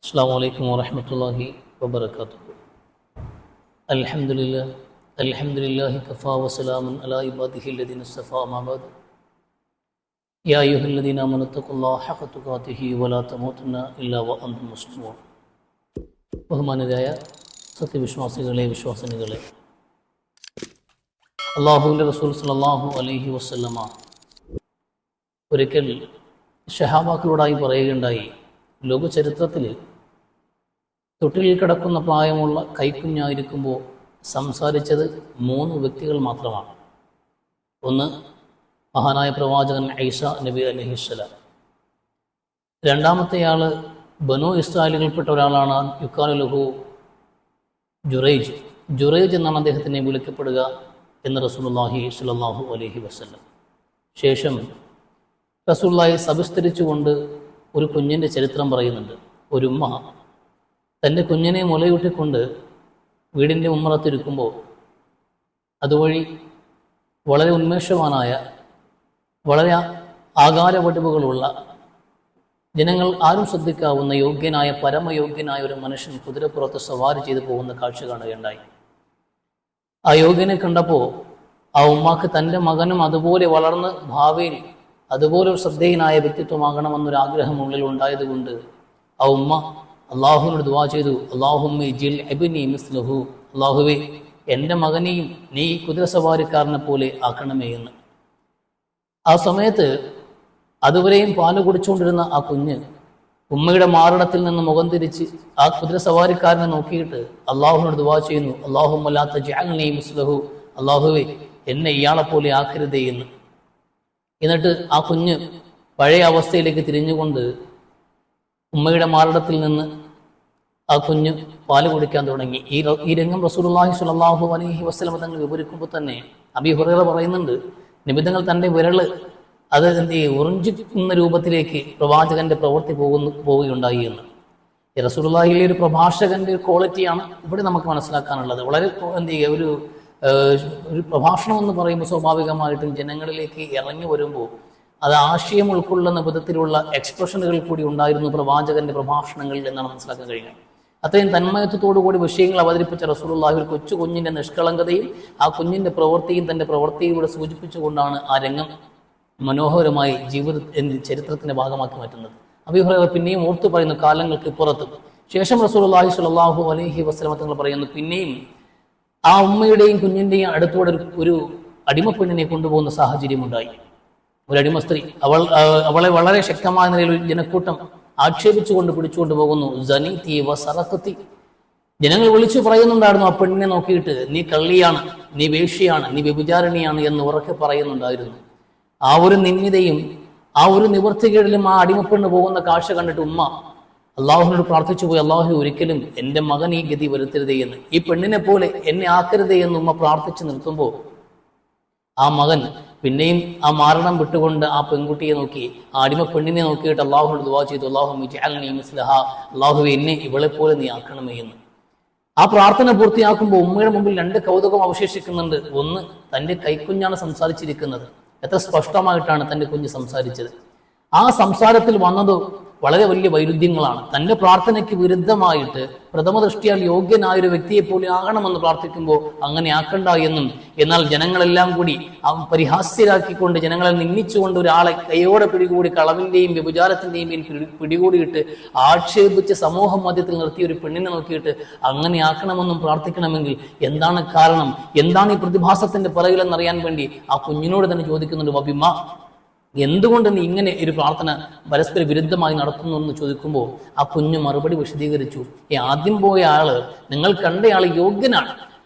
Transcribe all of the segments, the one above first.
السلام عليكم ورحمة الله وبركاته. الحمد لله كفى وسلام على عباده الذين اصطفى أما بعد. يا أيها الذين آمنوا اتقوا الله حق تقاته ولا تموتن إلا وأنتم مسلمون. ബഹുമാനരായ സത്യവിശ്വാസികളെ വിശ്വാസിനികളെ, അള്ളാഹുവിൻ്റെ റസൂൽ സല്ലല്ലാഹു അലൈഹി വസല്ലമ ഒരിക്കൽ സഹാബാക്കളോടായി പറയുകയുണ്ടായി, ലോക ചരിത്രത്തിൽ തൊട്ടിലിൽ കിടക്കുന്ന പ്രായമുള്ള കൈക്കുഞ്ഞായിരിക്കുമ്പോൾ സംസാരിച്ചത് 3 വ്യക്തികൾ മാത്രമാണ്. ഒന്ന് മഹാനായ പ്രവാചകൻ ഈസാ നബി അലൈഹിസ്സലാം. രണ്ടാമത്തെയാൾ ബനു ഇസ്രായേലിൽപ്പെട്ട ഒരാളാണ്. യുക്കാലു ലഹു ജുറൈജ് എന്നാണ് അദ്ദേഹത്തിനെ വിളിക്കപ്പെടുക എന്ന് റസൂലുള്ളാഹി സ്വല്ലല്ലാഹു അലൈഹി വസല്ലം. ശേഷം റസൂലുള്ളാഹി സവിസ്തരിച്ചുകൊണ്ട് ഒരു കുഞ്ഞിൻ്റെ ചരിത്രം പറയുന്നുണ്ട്. ഒരു ഉമ്മ തൻ്റെ കുഞ്ഞിനെ മുലയൂട്ടിക്കൊണ്ട് വീടിൻ്റെ ഉമ്മറത്തിരിക്കുമ്പോൾ അതുവഴി വളരെ ഉന്മേഷവാനായ, വളരെ ആകാരവടിവുകളുള്ള, ജനങ്ങൾ ആരും ശ്രദ്ധിക്കാവുന്ന യോഗ്യനായ, പരമയോഗ്യനായ ഒരു മനുഷ്യൻ കുതിരപ്പുറത്ത് സവാരി ചെയ്തു പോകുന്ന കാഴ്ച കാണുകയുണ്ടായി. ആ യോഗ്യനെ കണ്ടപ്പോൾ ആ ഉമ്മാക്ക് തൻ്റെ മകനും അതുപോലെ വളർന്ന് ഭാവിയിൽ അതുപോലെ ഒരു ശ്രദ്ധേയനായ വ്യക്തിത്വമാകണമെന്നൊരാഗ്രഹം ഉള്ളിൽ ഉണ്ടായതുകൊണ്ട് ആ ഉമ്മ അള്ളാഹുവിനോട് ദുആ ചെയ്തു, അല്ലാഹുമ്മ ഇജ്ഇൽ ഇബ്നി മിസ്ലഹു, അള്ളാഹുവേ എൻ്റെ മകനെയും നീ കുതിരസവാരിക്കാരനെ പോലെ ആക്കണമേ എന്ന്. ആ സമയത്ത് അതുവരെയും പാല് കുടിച്ചുകൊണ്ടിരുന്ന ആ കുഞ്ഞ് ഉമ്മയുടെ മാറിടത്തിൽ നിന്ന് മുഖം തിരിച്ച് ആ കുതിരസവാരിക്കാരനെ നോക്കിയിട്ട് അള്ളാഹുവിനോട് ദുആ ചെയ്യുന്നു, അല്ലാഹുമ്മ ലാ തജ്അൽനി മിസ്ലഹു, അള്ളാഹുവേ എന്നെ ഇയാളെപ്പോലെ ആക്കരുതേ എന്ന്. എന്നിട്ട് ആ കുഞ്ഞ് പഴയ അവസ്ഥയിലേക്ക് തിരിഞ്ഞുകൊണ്ട് ഉമ്മയുടെ മാറിടത്തിൽ നിന്ന് ആ കുഞ്ഞ് പാല് കുടിക്കാൻ തുടങ്ങി. ഈ രംഗം റസൂലുള്ളാഹി സ്വല്ലല്ലാഹു അലൈഹി വസല്ലം തങ്ങൾ വിവരിക്കുമ്പോൾ തന്നെ അബീ ഹുറൈറ പറയുന്നുണ്ട്, നിബിതങ്ങൾ തൻ്റെ വിരല് അത് ഉറിഞ്ചിക്കുന്ന രൂപത്തിലേക്ക് പ്രവാചകന്റെ പ്രവൃത്തി പോവുകയുണ്ടായി എന്ന്. ഈ റസൂലുള്ളാഹിയിലെ ഒരു പ്രഭാഷകന്റെ ഒരു ക്വാളിറ്റിയാണ് ഇവിടെ നമുക്ക് മനസ്സിലാക്കാനുള്ളത്. വളരെ ഒരു പ്രഭാഷണം എന്ന് പറയുമ്പോൾ സ്വാഭാവികമായിട്ടും ജനങ്ങളിലേക്ക് ഇറങ്ങി വരുമ്പോൾ അത് ആശയം ഉൾക്കൊള്ളുന്ന വിധത്തിലുള്ള എക്സ്പ്രഷനുകൾ കൂടി ഉണ്ടായിരുന്നു പ്രവാചകന്റെ പ്രഭാഷണങ്ങളിൽ എന്നാണ് മനസ്സിലാക്കാൻ കഴിയുന്നത്. അത്രയും തന്മയത്വത്തോടുകൂടി വിഷയങ്ങൾ അവതരിപ്പിച്ച റസൂലുള്ളാഹി ഒരു കൊച്ചു കുഞ്ഞിന്റെ നിഷ്കളങ്കതയും ആ കുഞ്ഞിന്റെ പ്രവൃത്തിയും തന്റെ പ്രവൃത്തിയിലൂടെ സൂചിപ്പിച്ചുകൊണ്ടാണ് ആ രംഗം മനോഹരമായി ചരിത്രത്തിന്റെ ഭാഗമാക്കി മാറ്റുന്നത്. അബീ ഹുറൈറ പിന്നെയും ഓർത്തു പറയുന്നു, കാലങ്ങൾക്ക് ഇപ്പുറത്ത് ശേഷം റസൂലുള്ളാഹി സ്വല്ലല്ലാഹു അലൈഹി വസല്ലം തങ്ങൾ പറയുന്നു, പിന്നെയും ആ ഉമ്മയുടെയും കുഞ്ഞിന്റെയും അടുത്തോടെ ഒരു അടിമപ്പെണ്ണിനെ കൊണ്ടുപോകുന്ന സാഹചര്യം ഉണ്ടായി. ഒരു അടിമ സ്ത്രീ, അവളെ വളരെ ശക്തമായ നിലയിൽ ഒരു ജനക്കൂട്ടം ആക്ഷേപിച്ചുകൊണ്ട് പിടിച്ചുകൊണ്ട് പോകുന്നു. സനീതി വസറഖതി, ജനങ്ങൾ വിളിച്ചു പറയുന്നുണ്ടായിരുന്നു ആ പെണ്ണിനെ നോക്കിയിട്ട്, നീ കള്ളിയാണ്, നീ വേശ്യയാണ്, നീ വ്യഭിചാരിണിയാണ് എന്ന് ഉറക്കെ പറയുന്നുണ്ടായിരുന്നു. ആ ഒരു നിന്ദിതയും ആ ഒരു നിവൃത്തികേടിലും ആ അടിമപ്പെണ്ണ് പോകുന്ന കാഴ്ച കണ്ടിട്ട് ഉമ്മ അള്ളാഹുവിനോട് പ്രാർത്ഥിച്ചു പോയി, അള്ളാഹു ഒരിക്കലും എൻ്റെ മകൻ ഈ ഗതി വരുത്തരുതേ എന്ന്, ഈ പെണ്ണിനെ പോലെ എന്നെ ആക്കരുതേ എന്ന് ഉമ്മ പ്രാർത്ഥിച്ചു നിർത്തുമ്പോൾ ആ മകൻ പിന്നെയും ആ മാരണം വിട്ടുകൊണ്ട് ആ പെൺകുട്ടിയെ നോക്കി, ആ അടിമ പെണ്ണിനെ നോക്കിയിട്ട് അള്ളാഹുവിനോട് ദുആ ചെയ്തു, അല്ലാഹുമ്മ ഇജ്അൽനി മിസ്ലഹാ, അള്ളാഹുവേ എന്നെ ഇവളെ പോലെ നീ ആക്കണമേ എന്ന്. ആ പ്രാർത്ഥന പൂർത്തിയാക്കുമ്പോൾ ഉമ്മയുടെ മുമ്പിൽ 2 കൗതുകം അവശേഷിക്കുന്നുണ്ട്. ഒന്ന്, തൻ്റെ കൈക്കുഞ്ഞാണ് സംസാരിച്ചിരിക്കുന്നത്. എത്ര സ്പഷ്ടമായിട്ടാണ് തൻ്റെ കുഞ്ഞ് സംസാരിച്ചത്. ആ സംസാരത്തിൽ വന്നത് വളരെ വലിയ വൈരുദ്ധ്യങ്ങളാണ്. തൻ്റെ പ്രാർത്ഥനയ്ക്ക് വിരുദ്ധമായിട്ട് പ്രഥമ ദൃഷ്ടിയാൽ യോഗ്യനായൊരു വ്യക്തിയെ പോലെ ആകണമെന്ന് പ്രാർത്ഥിക്കുമ്പോൾ അങ്ങനെ ആക്കണ്ട എന്നും, എന്നാൽ ജനങ്ങളെല്ലാം കൂടി പരിഹാസ്യരാക്കിക്കൊണ്ട്, ജനങ്ങളെ നിന്ദിച്ചുകൊണ്ട് ഒരാളെ കൈയോടെ പിടികൂടി കളവിന്റെയും വ്യഭിചാരത്തിന്റെയും പിടികൂടിയിട്ട് ആക്ഷേപിച്ച് സമൂഹ മധ്യത്തിൽ നിർത്തിയ ഒരു പെണ്ണിനെ നോക്കിയിട്ട് അങ്ങനെ ആക്കണമെന്നും പ്രാർത്ഥിക്കണമെങ്കിൽ എന്താണ് കാരണം, എന്താണ് ഈ പ്രതിഭാസത്തിന്റെ പിറകിലെന്നറിയാൻ വേണ്ടി ആ കുഞ്ഞിനോട് തന്നെ ചോദിക്കുന്നുണ്ട്, വബിമ, എന്തുകൊണ്ട് നീ ഇങ്ങനെ ഒരു പ്രാർത്ഥന പരസ്പര വിരുദ്ധമായി നടത്തുന്നു എന്ന് ചോദിക്കുമ്പോൾ ആ കുഞ്ഞ് മറുപടി വിശദീകരിച്ചു, ആദ്യം പോയ ആള്, നിങ്ങൾ കണ്ടയാൾ യോഗ്യനാണ്,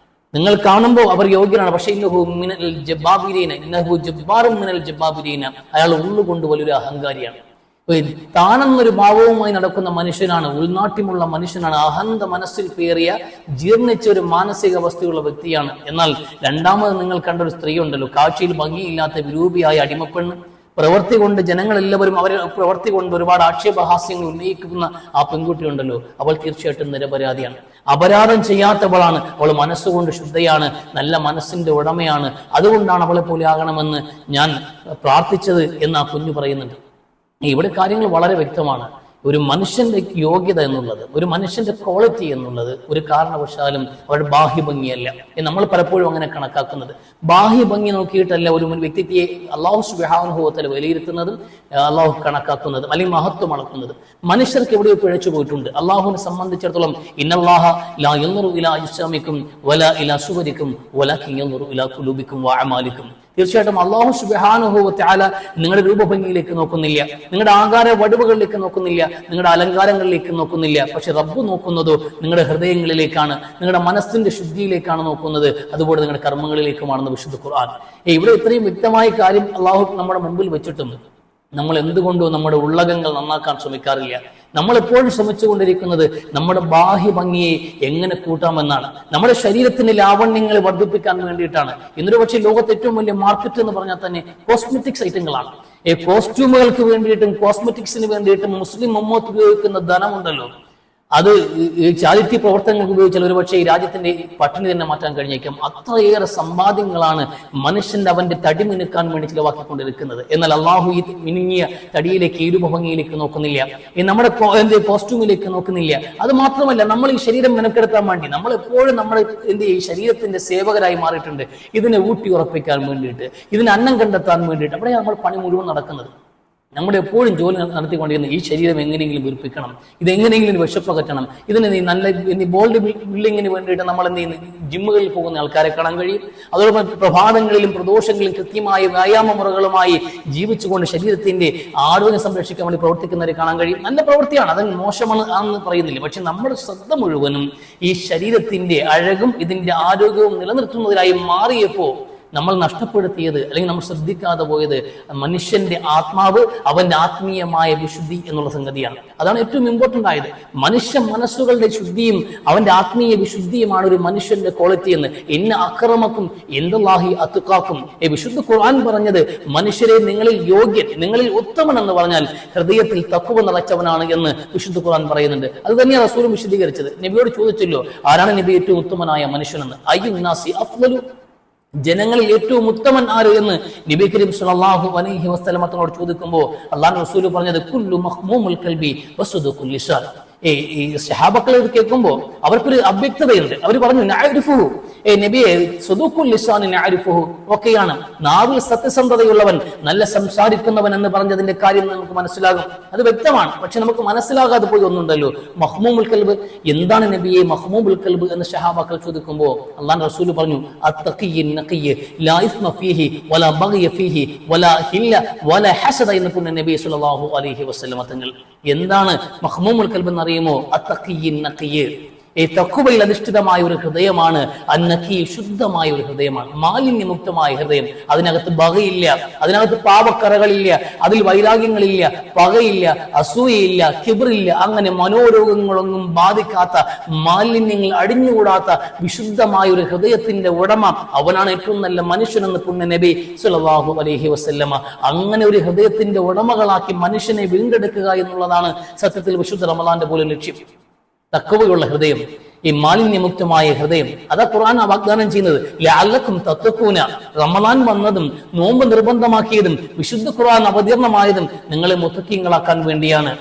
നിങ്ങൾ കാണുമ്പോൾ അവർ യോഗ്യനാണ്, പക്ഷേ ഇന്നഹു മിനൽ ജബ്ബാബിരീന, ഇന്നഹു ജബ്ബാറും മിനൽ ജബ്ബാബിരീന, അയാൾ ഉള്ളുകൊണ്ട് വലിയൊരു അഹങ്കാരിയാണ്. താനെന്നൊരു ഭാവവുമായി നടക്കുന്ന മനുഷ്യനാണ്, ഉൾനാട്യമുള്ള മനുഷ്യനാണ്, അഹന്ത മനസ്സിൽ പേറിയ ജീർണിച്ച ഒരു മാനസിക അവസ്ഥയുള്ള വ്യക്തിയാണ്. എന്നാൽ രണ്ടാമത് നിങ്ങൾ കണ്ട ഒരു സ്ത്രീ ഉണ്ടല്ലോ, കാഴ്ചയിൽ ഭംഗിയില്ലാത്ത വിരൂപിയായ അടിമപ്പെണ്ണ്, പ്രവൃത്തി കൊണ്ട് ജനങ്ങളെല്ലാവരും അവരെ പ്രവൃത്തി കൊണ്ട് ഒരുപാട് ആക്ഷേപഹാസ്യങ്ങൾ ഉന്നയിക്കുന്ന ആ പെൺകുട്ടി ഉണ്ടല്ലോ, അവൾ തീർച്ചയായിട്ടും നിരപരാധിയാണ്, അപരാധം ചെയ്യാത്തവളാണ്, അവൾ മനസ്സുകൊണ്ട് ശുദ്ധയാണ്, നല്ല മനസ്സിന്റെ ഉടമയാണ്, അതുകൊണ്ടാണ് അവളെ പോലെ ആകണമെന്ന് ഞാൻ പ്രാർത്ഥിച്ചത് എന്ന് ആ കുഞ്ഞു പറയുന്നുണ്ട്. ഇവിടെ കാര്യങ്ങൾ വളരെ വ്യക്തമാണ്. ഒരു മനുഷ്യന്റെ യോഗ്യത എന്നുള്ളത്, ഒരു മനുഷ്യന്റെ ക്വാളിറ്റി എന്നുള്ളത് ഒരു കാരണവശാലും അവരുടെ ബാഹ്യഭംഗിയല്ല. നമ്മൾ പലപ്പോഴും അങ്ങനെ കണക്കാക്കുന്നത്. ബാഹ്യഭംഗി നോക്കിയിട്ടല്ല ഒരു വ്യക്തിയെ അള്ളാഹു സുബ്ഹാനഹു വ തആല വിലയിരുത്തുന്നതും അള്ളാഹു കണക്കാക്കുന്നതും അല്ലെങ്കിൽ മഹത്വം അളക്കുന്നതും. മനുഷ്യർക്ക് എവിടെയോ പിഴച്ചു പോയിട്ടുണ്ട്. അള്ളാഹുവിനെ സംബന്ധിച്ചിടത്തോളം ഇന്നല്ലാഹ ലാ യൻദുറു ഇലാ അജ്സാമിക്കും വലാ ഇലാ സുവരിക്കും വലാകിൻ യൻദുറു ഇലാ ഖുലൂബിക്കും വഅമാലിക്കും. തീർച്ചയായിട്ടും അള്ളാഹു സുബ്ഹാനഹു വ തആല നിങ്ങളുടെ രൂപഭംഗിയിലേക്ക് നോക്കുന്നില്ല, നിങ്ങളുടെ ആകാര വടുവുകളിലേക്ക് നോക്കുന്നില്ല, നിങ്ങളുടെ അലങ്കാരങ്ങളിലേക്ക് നോക്കുന്നില്ല. പക്ഷെ റബ്ബ് നോക്കുന്നതോ നിങ്ങളുടെ ഹൃദയങ്ങളിലേക്കാണ്, നിങ്ങളുടെ മനസ്സിന്റെ ശുദ്ധിയിലേക്കാണ് നോക്കുന്നത്. അതുപോലെ നിങ്ങളുടെ കർമ്മങ്ങളിലേക്കുമാണെന്ന് വിശുദ്ധ ഖുർആൻ. ഇവിടെ ഇത്രയും വ്യക്തമായ കാര്യം അള്ളാഹു നമ്മുടെ മുമ്പിൽ വെച്ചിട്ടുണ്ട്. നമ്മൾ എന്തുകൊണ്ടോ നമ്മുടെ ഉള്ളകങ്ങൾ നന്നാക്കാൻ ശ്രമിക്കാറില്ല. നമ്മൾ എപ്പോഴും ശ്രമിച്ചുകൊണ്ടിരിക്കുന്നത് നമ്മുടെ ബാഹ്യഭംഗിയെ എങ്ങനെ കൂട്ടാമെന്നാണ്, നമ്മുടെ ശരീരത്തിന്റെ ലാവണ്യങ്ങളെ വർദ്ധിപ്പിക്കാൻ വേണ്ടിയിട്ടാണ്. ഇന്നൊരു പക്ഷേ ലോകത്തെ ഏറ്റവും വലിയ മാർക്കറ്റ് എന്ന് പറഞ്ഞാൽ തന്നെ കോസ്മെറ്റിക്സ് ഐറ്റങ്ങളാണ്. കോസ്റ്റ്യൂമുകൾക്ക് വേണ്ടിയിട്ടും കോസ്മെറ്റിക്സിന് വേണ്ടിയിട്ടും മുസ്ലിം ഉമ്മത്ത് ഉപയോഗിക്കുന്ന ധനമുണ്ടല്ലോ, അത് ഈ ചാരിറ്റി പ്രവർത്തനങ്ങൾക്ക് ഉപയോഗിച്ചാൽ ഒരുപക്ഷെ ഈ രാജ്യത്തിന്റെ പട്ടിണി തന്നെ മാറ്റാൻ കഴിഞ്ഞേക്കും. അത്രയേറെ സമ്പാദ്യങ്ങളാണ് മനുഷ്യന്റെ അവന്റെ തടി മിനുക്കാൻ വേണ്ടി ചിലവാക്കിക്കൊണ്ടിരിക്കുന്നത്. എന്നാൽ അള്ളാഹു ഈ മിനുങ്ങിയ തടിയിലേക്ക്, ഈ രൂപഭംഗിയിലേക്ക് നോക്കുന്നില്ല, ഈ നമ്മുടെ കോസ്റ്റ്യൂമിലേക്ക് നോക്കുന്നില്ല. അത് മാത്രമല്ല, നമ്മൾ ഈ ശരീരം മെനക്കെടുത്താൻ വേണ്ടി നമ്മൾ എപ്പോഴും നമ്മുടെ ഈ ശരീരത്തിന്റെ സേവകരായി മാറിയിട്ടുണ്ട്. ഇതിനെ ഊട്ടി ഉറപ്പിക്കാൻ വേണ്ടിയിട്ട്, ഇതിന് അന്നം കണ്ടെത്താൻ വേണ്ടിയിട്ട് അവിടെയാണ് നമ്മൾ പണി മുഴുവൻ നടക്കുന്നത്. നമ്മൾ എപ്പോഴും ജോലി നടത്തിക്കൊണ്ടിരുന്ന ഈ ശരീരം എങ്ങനെയെങ്കിലും വീർപ്പിക്കണം, ഇതെങ്ങനെയെങ്കിലും വിശപ്പകറ്റണം, ഇതിന് നല്ല ബോൾഡ് ബിൽഡിങ്ങിന് വേണ്ടിയിട്ട് നമ്മൾ എന്ത് ചെയ്യുന്നു, ജിമ്മുകളിൽ പോകുന്ന ആൾക്കാരെ കാണാൻ കഴിയും. അതോടൊപ്പം പ്രഭാതങ്ങളിലും പ്രദോഷങ്ങളിലും കൃത്യമായ വ്യായാമ മുറകളുമായി ജീവിച്ചുകൊണ്ട് ശരീരത്തിന്റെ ആരോഗ്യം സംരക്ഷിക്കാൻ വേണ്ടി പ്രവർത്തിക്കുന്നവരെ കാണാൻ കഴിയും. നല്ല പ്രവൃത്തിയാണ്, അത് മോശമാണ് ആണെന്ന് പറയുന്നില്ല. പക്ഷെ നമ്മുടെ ശ്രദ്ധ മുഴുവനും ഈ ശരീരത്തിന്റെ അഴകും ഇതിന്റെ ആരോഗ്യവും നിലനിർത്തുന്നതിനായി മാറിയപ്പോ നമ്മൾ നഷ്ടപ്പെടുത്തിയത് അല്ലെങ്കിൽ നമ്മൾ ശ്രദ്ധിക്കാതെ പോയത് മനുഷ്യന്റെ ആത്മാവ്, അവന്റെ ആത്മീയമായ വിശുദ്ധി എന്നുള്ള സംഗതിയാണ്. അതാണ് ഏറ്റവും ഇമ്പോർട്ടന്റ് ആയത്. മനുഷ്യ മനസ്സുകളുടെ ശുദ്ധിയും അവന്റെ ആത്മീയ വിശുദ്ധിയുമാണ് ഒരു മനുഷ്യന്റെ ക്വാളിറ്റി എന്ന്. ഇന്ന അക്രമക്കും ഇന്ദല്ലാഹി അത്ഖാക്കും. വിശുദ്ധ ഖുർആൻ പറഞ്ഞത് മനുഷ്യരെ നിങ്ങളിൽ യോഗ്യൻ, നിങ്ങളിൽ ഉത്തമൻ എന്ന് പറഞ്ഞാൽ ഹൃദയത്തിൽ തഖ്വ നിറച്ചവനാണ് എന്ന് വിശുദ്ധ ഖുർആൻ പറയുന്നുണ്ട്. അത് തന്നെയാണ് റസൂലും വിശദീകരിച്ചത്. നബിയോട് ചോദിച്ചല്ലോ, ആരാണ് നബി ഏറ്റവും ഉത്തമനായ മനുഷ്യനെന്ന്? അയ്യുൻ നാസി അഫ്ളലു, ജനങ്ങളിൽ ഏറ്റവും ഉത്തമൻ ആര് എന്ന് നബി കരീം സ്വല്ലല്ലാഹു അലൈഹി വസല്ലം തങ്ങളോട് ചോദിക്കുമ്പോൾ അല്ലാഹു റസൂൽ പറഞ്ഞത് കുല്ലു മഖ്മൂമുൽ ഖൽബി വസുദുഖുൽ ലിസാൻ. ഈ സഹാബക്കൾ ഇത് കേൾക്കുമ്പോൾ അവർക്കൊരു അവ്യക്തതയുണ്ട്. അവർ പറഞ്ഞു നഅരിഫുഹു, നബിയെ സുദുഖുൽ ലിസാൻ നഅരിഫുഹു, ഒക്കെയാണ് നാവിൽ സത്യസന്ധതയുള്ളവൻ, നല്ല സംസാരിക്കുന്നവൻ എന്ന് പറഞ്ഞതിന്റെ കാര്യം നമുക്ക് മനസ്സിലാകും, അത് വ്യക്തമാണ്. പക്ഷെ നമുക്ക് മനസ്സിലാകാതെ പോയി ഒന്നുണ്ടല്ലോ, മഹ്മൂമുൽ ഖൽബ്. എന്താണ് നബിയെ മഹ്മൂമുൽ ഖൽബ് എന്ന് സഹാബക്കൾ ചോദിക്കുമ്പോൾ അല്ലാഹു റസൂൽ പറഞ്ഞു അത്തഖിയ്യിൻ നഖിയ്യ് ലാ ഇസ്മ ഫീഹി വലാ ബഗ്യ ഫീഹി വലാ ഹില്ല വലാ ഹസദ എന്ന് പറഞ്ഞ നബി സല്ലല്ലാഹു അലൈഹി വസല്ലം തങ്ങൾ. എന്താണ് മഹ്മൂമുൽ ഖൽബ് എന്നറിയുമോ? അത്തഖിയ്യിൻ നഖിയ്യ്, തഖ്വയിൽ അധിഷ്ഠിതമായ ഒരു ഹൃദയമാണ്. അന്നഖി, ശുദ്ധമായ ഒരു ഹൃദയമാണ്, മാലിന്യമുക്തമായ ഹൃദയം. അതിനകത്ത് ബഗയില്ല, അതിനകത്ത് പാപക്കറകളില്ല, അതിൽ വൈരാഗ്യങ്ങളില്ല, പകയില്ല, അസൂയയില്ല, കിബ്റില്ല, അങ്ങനെ മനോരോഗങ്ങളൊന്നും ബാധിക്കാത്ത, മാലിന്യങ്ങൾ അടിഞ്ഞുകൂടാത്ത വിശുദ്ധമായ ഒരു ഹൃദയത്തിന്റെ ഉടമ അവനാണ് ഏറ്റവും നല്ല മനുഷ്യനെന്ന് പുണ്യ നബി സല്ലല്ലാഹു അലൈഹി വസല്ലമ. അങ്ങനെ ഒരു ഹൃദയത്തിന്റെ ഉടമകളാക്കി മനുഷ്യനെ വീണ്ടെടുക്കുക എന്നുള്ളതാണ് സത്യത്തിൽ വിശുദ്ധ റമളാന്റെ പോലും ലക്ഷ്യം. തഖ്വയുള്ള ഹൃദയം, ഈ മാലിന്യമുക്തമായ ഹൃദയം, അതാ ഖുർആൻ വാഗ്ദാനം ചെയ്യുന്നത്. ലഅല്ലക്കും തത്തഖൂന, റമളാൻ വന്നതും നോമ്പ് നിർബന്ധമാക്കിയതും വിശുദ്ധ ഖുർആൻ അവതീർണമായതും നിങ്ങളെ മുത്തഖീങ്ങളാക്കാൻ വേണ്ടിയാണ്.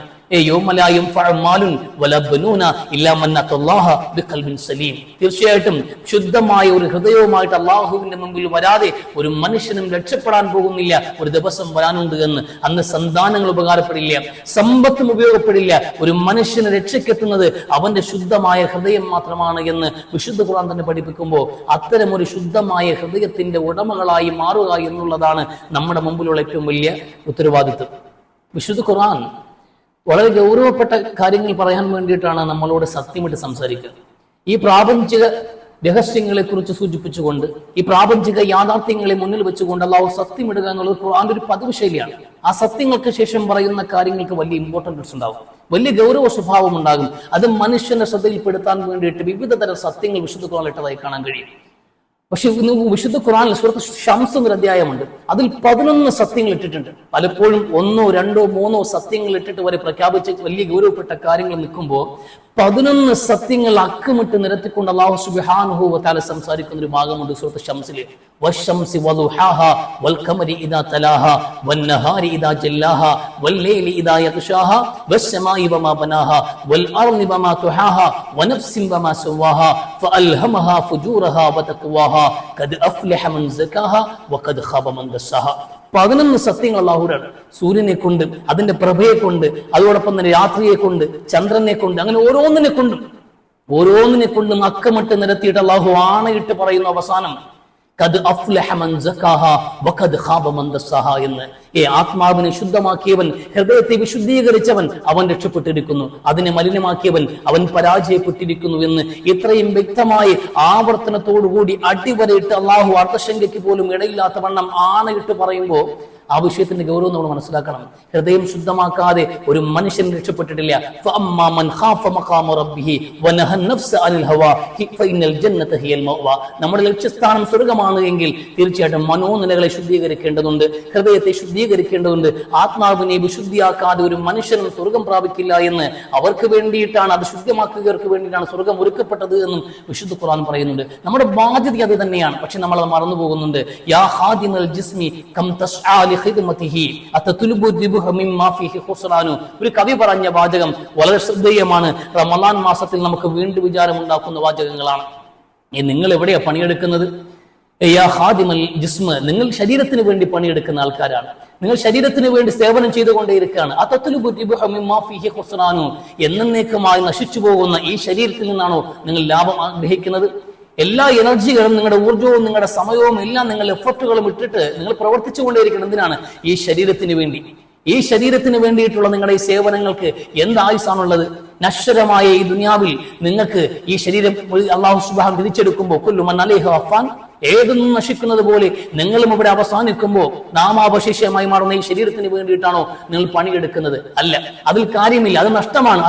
തീർച്ചയായിട്ടും ശുദ്ധമായ ഒരു ഹൃദയവുമായിട്ട് അള്ളാഹുവിന്റെ മുമ്പിൽ വരാതെ ഒരു മനുഷ്യനും രക്ഷപ്പെടാൻ പോകുന്നില്ല. ഒരു ദിവസം വരാനുണ്ട് എന്ന്. അന്ന് സന്താനങ്ങൾ ഉപകാരപ്പെടില്ല, സമ്പത്തും ഉപയോഗപ്പെടില്ല. ഒരു മനുഷ്യന് രക്ഷയ്ക്കെത്തുന്നത് അവന്റെ ശുദ്ധമായ ഹൃദയം മാത്രമാണ് എന്ന് വിശുദ്ധ ഖുർആൻ തന്നെ പഠിപ്പിക്കുമ്പോൾ അത്തരം ഒരു ശുദ്ധമായ ഹൃദയത്തിന്റെ ഉടമകളായി മാറുക എന്നുള്ളതാണ് നമ്മുടെ മുമ്പിലുള്ള ഏറ്റവും വലിയ ഉത്തരവാദിത്വം. വിശുദ്ധ ഖുർആൻ വളരെ ഗൗരവപ്പെട്ട കാര്യങ്ങൾ പറയാൻ വേണ്ടിയിട്ടാണ് നമ്മളോട് സത്യമിട്ട് സംസാരിക്കുക. ഈ പ്രാപഞ്ചിക രഹസ്യങ്ങളെ കുറിച്ച് സൂചിപ്പിച്ചുകൊണ്ട്, ഈ പ്രാപഞ്ചിക യാഥാർത്ഥ്യങ്ങളെ മുന്നിൽ വെച്ചുകൊണ്ട് അല്ലാഹു സത്യമിടുക എന്നുള്ളത് ഖുർആന്റെ ഒരു പതിവ് ശൈലിയാണ്. ആ സത്യങ്ങൾക്ക് ശേഷം പറയുന്ന കാര്യങ്ങൾക്ക് വലിയ ഇമ്പോർട്ടൻസ് ഉണ്ടാകും, വലിയ ഗൗരവ സ്വഭാവം ഉണ്ടാകും. അത് മനുഷ്യന്റെ ശ്രദ്ധയിൽപ്പെടുത്താൻ വേണ്ടിയിട്ട് വിവിധ തരം സത്യങ്ങൾ വിശുദ്ധ ഖുർആനിൽ ഇട്ടതായി കാണാൻ കഴിയും. പക്ഷെ വിശുദ്ധ ഖുർആനിൽ സൂറത്ത് ശംസ് എന്നൊരു അധ്യായമുണ്ട്, അതിൽ 11 സത്യങ്ങൾ ഇട്ടിട്ടുണ്ട്. പലപ്പോഴും 1, 2, 3 സത്യങ്ങൾ ഇട്ടിട്ട് വരെ പ്രഖ്യാപിച്ച് വലിയ ഗൗരവപ്പെട്ട കാര്യങ്ങൾ നിൽക്കുമ്പോൾ 11 സത്യങ്ങൾ അക്കമിട്ട് നിരത്തിക്കൊണ്ട് അല്ലാഹു സുബ്ഹാനഹു വ തആല സംസാരിക്കുന്ന ഒരു ഭാഗമുണ്ട് സൂറത്ത് ശംസിൽ. വശംസി വദുഹാഹ വൽഖമരി ഇദാ തലാഹ വന്നഹാരി ഇദാ ജല്ലാഹ വല്ലൈലി ഇദാ യഗ്ശാഹ വസ്സമായി വമാ ബനാഹ വൽഅർളി വമാ തുഹാഹ വനഫ്സിൻ വമാ സവാഹ ഫഅൽഹമഹാ ഫുജൂറഹ വതഖ്വാഹ ഖദ് അഫ്ലഹ മൻ സകാഹ വഖദ് ഖാബ മൻ ദസ്സാഹ. 11 സത്യങ്ങൾ അല്ലാഹുവാണ്. സൂര്യനെ കൊണ്ട്, അതിന്റെ പ്രഭയെ കൊണ്ട്, അതോടൊപ്പം തന്നെ രാത്രിയെ കൊണ്ട്, ചന്ദ്രനെ കൊണ്ട്, അങ്ങനെ ഓരോന്നിനെ കൊണ്ടും അക്കമിട്ട് നിരത്തിയിട്ട് അല്ലാഹു ആണയിട്ട് പറയുന്ന അവസാനം ഖദ് അഫ്ലഹ മൻ സകാഹ വഖദ് ഖാബ മൻ ദസ്സാഹ എന്ന്. ആത്മാവിനെ ശുദ്ധമാക്കിയവൻ, ഹൃദയത്തെ വിശുദ്ധീകരിച്ചവൻ അവൻ രക്ഷപ്പെട്ടിരിക്കുന്നു, അതിനെ മലിനമാക്കിയവൻ അവൻ പരാജയപ്പെട്ടിരിക്കുന്നു എന്ന് ഇത്രയും വ്യക്തമായി ആവർത്തനത്തോടുകൂടി അടിവരയിട്ട് അല്ലാഹു അർത്ഥശങ്കയ്ക്ക് പോലും ഇടയില്ലാത്ത വണ്ണം ആണയിട്ട് പറയുമ്പോൾ ആ വിഷയത്തിന്റെ ഗൗരവം നമ്മൾ മനസ്സിലാക്കണം. ഹൃദയം ശുദ്ധമാക്കാതെ ഒരു മനുഷ്യൻ രക്ഷപ്പെട്ടിട്ടില്ല. നമ്മുടെ ലക്ഷ്യസ്ഥാനം സ്വർഗമാണ് എങ്കിൽ തീർച്ചയായിട്ടും മനോനിലകളെ ശുദ്ധീകരിക്കേണ്ടതുണ്ട്, ഹൃദയത്തെ ശുദ്ധീകരിക്കേണ്ടതുണ്ട്. ആത്മാവിനെ വിശുദ്ധിയാക്കാതെ ഒരു മനുഷ്യനും സ്വർഗം പ്രാപിക്കില്ല എന്ന് അവർക്ക് വേണ്ടിയിട്ടാണ്, അത് ശുദ്ധമാക്കുകൾക്ക് വേണ്ടിയിട്ടാണ് സ്വർഗം ഒരുക്കപ്പെട്ടത് എന്നും വിശുദ്ധ ഖുർആൻ പറയുന്നുണ്ട്. നമ്മുടെ ബാധ്യത അത് തന്നെയാണ്. പക്ഷെ നമ്മൾ അത് മറന്നു പോകുന്നുണ്ട്. യാ ഖാദിമൽ ജിസ്മി കം തസ്ആ ഒരു കവി പറഞ്ഞ വാചകം വളരെ ശ്രദ്ധേയമാണ്. റമളാൻ മാസത്തിൽ നമുക്ക് വീണ്ടും വിചാരമുണ്ടാക്കുന്ന വാചകങ്ങളാണ്. നിങ്ങൾ എവിടെയാ പണിയെടുക്കുന്നത്? നിങ്ങൾ ശരീരത്തിന് വേണ്ടി പണിയെടുക്കുന്ന ആൾക്കാരാണ്, നിങ്ങൾ ശരീരത്തിന് വേണ്ടി സേവനം ചെയ്തുകൊണ്ടേയിരിക്കുകയാണ്. എന്നേക്കുമായി നശിച്ചു പോകുന്ന ഈ ശരീരത്തിൽ നിന്നാണോ നിങ്ങൾ ലാഭം ആഗ്രഹിക്കുന്നത്? എല്ലാ എനർജികളും, നിങ്ങളുടെ ഊർജവും നിങ്ങളുടെ സമയവും എല്ലാം നിങ്ങൾ എഫർട്ടുകളും ഇട്ടിട്ട് നിങ്ങൾ പ്രവർത്തിച്ചുകൊണ്ടേയിരിക്കണം. എന്തിനാണ്? ഈ ശരീരത്തിന് വേണ്ടി. ഈ ശരീരത്തിന് വേണ്ടിയിട്ടുള്ള നിങ്ങളുടെ ഈ സേവനങ്ങൾക്ക് എന്ത് ആയുസാണുള്ളത്? നശ്വരമായ ഈ ദുനിയാവിൽ നിങ്ങൾക്ക് ഈ ശരീരം അല്ലാഹു സുബ്ഹാനഹു തിരിച്ചെടുക്കുമ്പോൾ കുല്ലു മൻ അലൈഹി വഫാൻ, ഏതൊന്നും നശിക്കുന്നത് പോലെ നിങ്ങളും ഇവിടെ അവസാനിക്കുമ്പോൾ നാമാവശേഷമായി മാറുന്ന ഈ ശരീരത്തിന് വേണ്ടിയിട്ടാണോ നിങ്ങൾ പണിയെടുക്കുന്നത്? അല്ല, അതിൽ കാര്യമില്ല, അത് നഷ്ടമാണ്.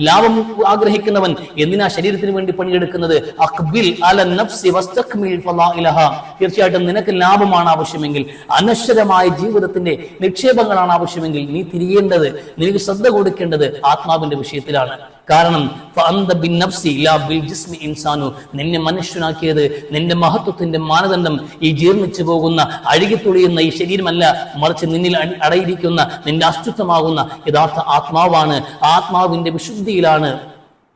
ലാഭം ആഗ്രഹിക്കുന്നവൻ എന്തിനാ ശരീരത്തിന് വേണ്ടി പണിയെടുക്കുന്നത്? തീർച്ചയായിട്ടും നിനക്ക് ലാഭമാണ് ആവശ്യമെങ്കിൽ, അനശ്വരമായ ജീവിതത്തിന്റെ നിക്ഷേപങ്ങളാണ് ആവശ്യമെങ്കിൽ, നീ തിരിയേണ്ടത്, നിനക്ക് ശ്രദ്ധ കൊടുക്കേണ്ടത് ആത്മാവിന്റെ വിഷയത്തിലാണ്. കാരണം നിന്നെ മനുഷ്യനാക്കിയത്, നിന്റെ മഹത്വത്തിന്റെ മാനദണ്ഡം ഈ ജീർണിച്ചു പോകുന്ന, അഴുകിത്തുളിയുന്ന ഈ ശരീരമല്ല, മറിച്ച് നിന്നിൽ അടയിരിക്കുന്ന നിന്റെ അസ്തിത്വമാകുന്ന യഥാർത്ഥ ആത്മാവാണ്. ആത്മാവിന്റെ വിശുദ്ധിയിലാണ്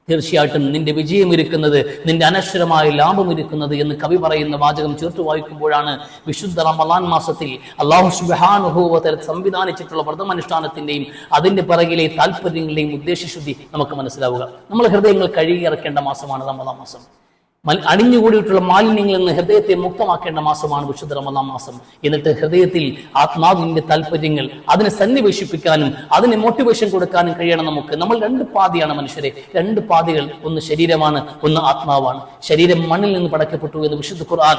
തീർച്ചയായിട്ടും നിന്റെ വിജയം ഇരിക്കുന്നത്, നിന്റെ അനശ്വരമായ ലാഭം ഇരിക്കുന്നത് എന്ന് കവി പറയുന്ന വാചകം ചേർത്ത് വായിക്കുമ്പോഴാണ് വിശുദ്ധ റമളാൻ മാസത്തിൽ അല്ലാഹു സുബ്ഹാനഹു വ തആല സംവിധാനിച്ചിട്ടുള്ള വ്രതമനുഷ്ഠാനത്തിന്റെയും അതിന്റെ പിറകിലെ താല്പര്യങ്ങളുടെയും ഉദ്ദേശശുദ്ധി നമുക്ക് മനസ്സിലാവുക. നമ്മൾ ഹൃദയങ്ങൾ കഴുകിയിറക്കേണ്ട മാസമാണ് റമളാൻ മാസം. അടിഞ്ഞുകൂടിയിട്ടുള്ള മാലിന്യങ്ങളിൽ നിന്ന് ഹൃദയത്തെ മുക്തമാക്കേണ്ട മാസമാണ് വിശുദ്ധ റമളാൻ മാസം. എന്നിട്ട് ഹൃദയത്തിൽ ആത്മാവിന്റെ താല്പര്യങ്ങൾ അതിനെ സന്നിവേശിപ്പിക്കാനും അതിന് മോട്ടിവേഷൻ കൊടുക്കാനും കഴിയണം നമുക്ക്. നമ്മൾ 2 പാതയാണ് മനുഷ്യരെ, 2 പാതകൾ. ഒന്ന് ശരീരമാണ്, ഒന്ന് ആത്മാവാണ്. ശരീരം മണ്ണിൽ നിന്ന് പടക്കപ്പെട്ടു എന്ന് വിശുദ്ധ ഖുർആൻ,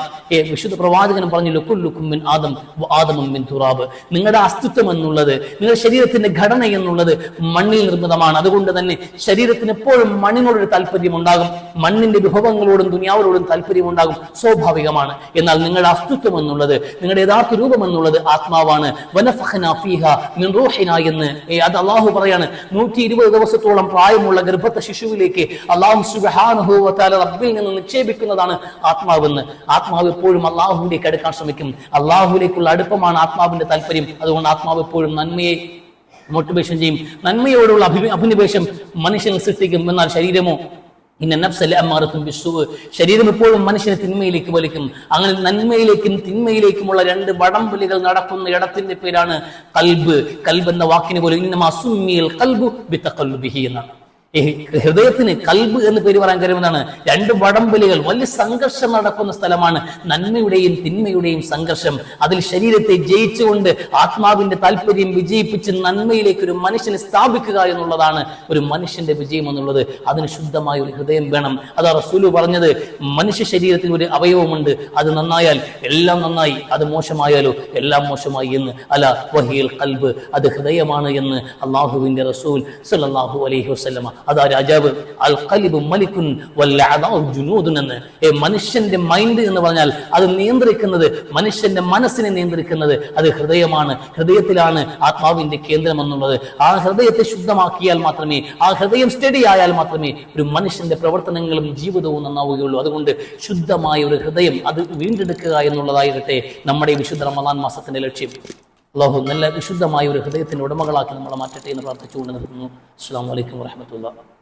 വിശുദ്ധ പ്രവാചകനും പറഞ്ഞു, ലകുല്ലുകും മിൻ ആദം വ ആദമും മിൻ തുറാബ്. നിങ്ങളുടെ അസ്തിത്വം എന്നുള്ളത്, നിങ്ങളുടെ ശരീരത്തിന്റെ ഘടന എന്നുള്ളത് മണ്ണിൽ നിർമ്മിതമാണ്. അതുകൊണ്ട് തന്നെ ശരീരത്തിന് എപ്പോഴും മണ്ണിനോടൊരു താല്പര്യം ഉണ്ടാകും, മണ്ണിന്റെ വിഭവങ്ങളോടും ദുനിയാവിനോടും താല്പര്യമുണ്ടാകും, സ്വാഭാവികമാണ്. എന്നാൽ നിങ്ങളുടെ അസ്തിത്വം എന്നുള്ളത്, നിങ്ങളുടെ യഥാർത്ഥ രൂപം എന്നുള്ളത് ആത്മാവാണ്. വനഫഖ്നാ ഫീഹാ മിൻ റൂഹിനാ എന്ന് അത് അല്ലാഹു പറയാണ്. 120 ദിവസത്തോളം പ്രായമുള്ള ഗർഭസ്ഥ ശിശുവിലേക്ക് അല്ലാഹു സുബ്ഹാനഹു വ തആല റബ്ബിൽ നിന്ന് നിക്ഷേപിക്കുന്നതാണ് ആത്മാവെന്ന്. ആത്മാവ് എപ്പോഴും അല്ലാഹുവിലേക്ക് അടുക്കാൻ ശ്രമിക്കും. അല്ലാഹുവിലേക്കുള്ള അടുപ്പമാണ് ആത്മാവിന്റെ താല്പര്യം. അതുകൊണ്ട് ആത്മാവ് എപ്പോഴും നന്മയെ മോട്ടിവേഷൻ ചെയ്യും, നന്മയോടുള്ള അഭിനിവേശം മനുഷ്യനെ സൃഷ്ടിക്കും. എന്നാൽ ശരീരമോ ശരീരം എപ്പോഴും മനുഷ്യനെ തിന്മയിലേക്ക് വലിക്കും. അങ്ങനെ നന്മയിലേക്കും തിന്മയിലേക്കുമുള്ള 2 വടംവലികൾ നടക്കുന്ന ഇടത്തിന്റെ പേരാണ് കൽബ്. കൽബ് എന്ന വാക്കിന് പോലും ഇന്നമാ സുമ്മിയൽ ഖൽബു ബിതഖല്ലുബിഹി എന്നാണ്. ഹൃദയത്തിന് കൽബ് എന്ന് പേര് പറയാൻ കഴിയുന്നതാണ്. 2 വടംവലികൾ, വലിയ സംഘർഷം നടക്കുന്ന സ്ഥലമാണ്. നന്മയുടെയും തിന്മയുടെയും സംഘർഷം. അതിൽ ശരീരത്തെ ജയിച്ചുകൊണ്ട് ആത്മാവിന്റെ താല്പര്യം വിജയിപ്പിച്ച് നന്മയിലേക്ക് ഒരു മനുഷ്യനെ സ്ഥാപിക്കുക എന്നുള്ളതാണ് ഒരു മനുഷ്യന്റെ വിജയം എന്നുള്ളത്. അതിന് ശുദ്ധമായ ഒരു ഹൃദയം വേണം. അതാ റസൂല് പറഞ്ഞത്, മനുഷ്യ ശരീരത്തിൽ ഒരു അവയവമുണ്ട്, അത് നന്നായാൽ എല്ലാം നന്നായി, അത് മോശമായാലോ എല്ലാം മോശമായി എന്ന്. അല വഹിയൽ ഖൽബ്, അത് ഹൃദയമാണ് എന്ന് അല്ലാഹുവിന്റെ റസൂൽ സല്ലല്ലാഹു അലൈഹി വസല്ലമ അതാ രാജാവ്. അൽ ഖൽബു മലിക്കുൻ വൽ അഅദാഉ ജുനൂദുൻ എന്ന്. മനുഷ്യന്റെ മൈൻഡ് എന്ന് പറഞ്ഞാൽ അത് നിയന്ത്രിക്കുന്നത്, മനുഷ്യന്റെ മനസ്സിനെ നിയന്ത്രിക്കുന്നത് അത് ഹൃദയമാണ്. ഹൃദയത്തിലാണ് ആത്മാവിന്റെ കേന്ദ്രം എന്നുള്ളത്. ആ ഹൃദയത്തെ ശുദ്ധമാക്കിയാൽ മാത്രമേ, ആ ഹൃദയം സ്റ്റഡി ആയാൽ മാത്രമേ ഒരു മനുഷ്യന്റെ പ്രവർത്തനങ്ങളും ജീവിതവും നന്നാവുകയുള്ളൂ. അതുകൊണ്ട് ശുദ്ധമായ ഒരു ഹൃദയം അത് വീണ്ടെടുക്കുക എന്നുള്ളതായിരട്ടെ നമ്മുടെ വിശുദ്ധ റമദാൻ മാസത്തിന്റെ ലക്ഷ്യം. അല്ലാഹു നല്ല വിശുദ്ധമായ ഒരു ഹൃദയത്തിന്റെ ഉടമകളാക്കി നമ്മളെ മാറ്റട്ടെ എന്ന് പ്രാർത്ഥിച്ചുകൊണ്ട് നിർത്തുന്നു. അസ്സലാമു അലൈക്കും വറഹ്മത്തുള്ളാഹി.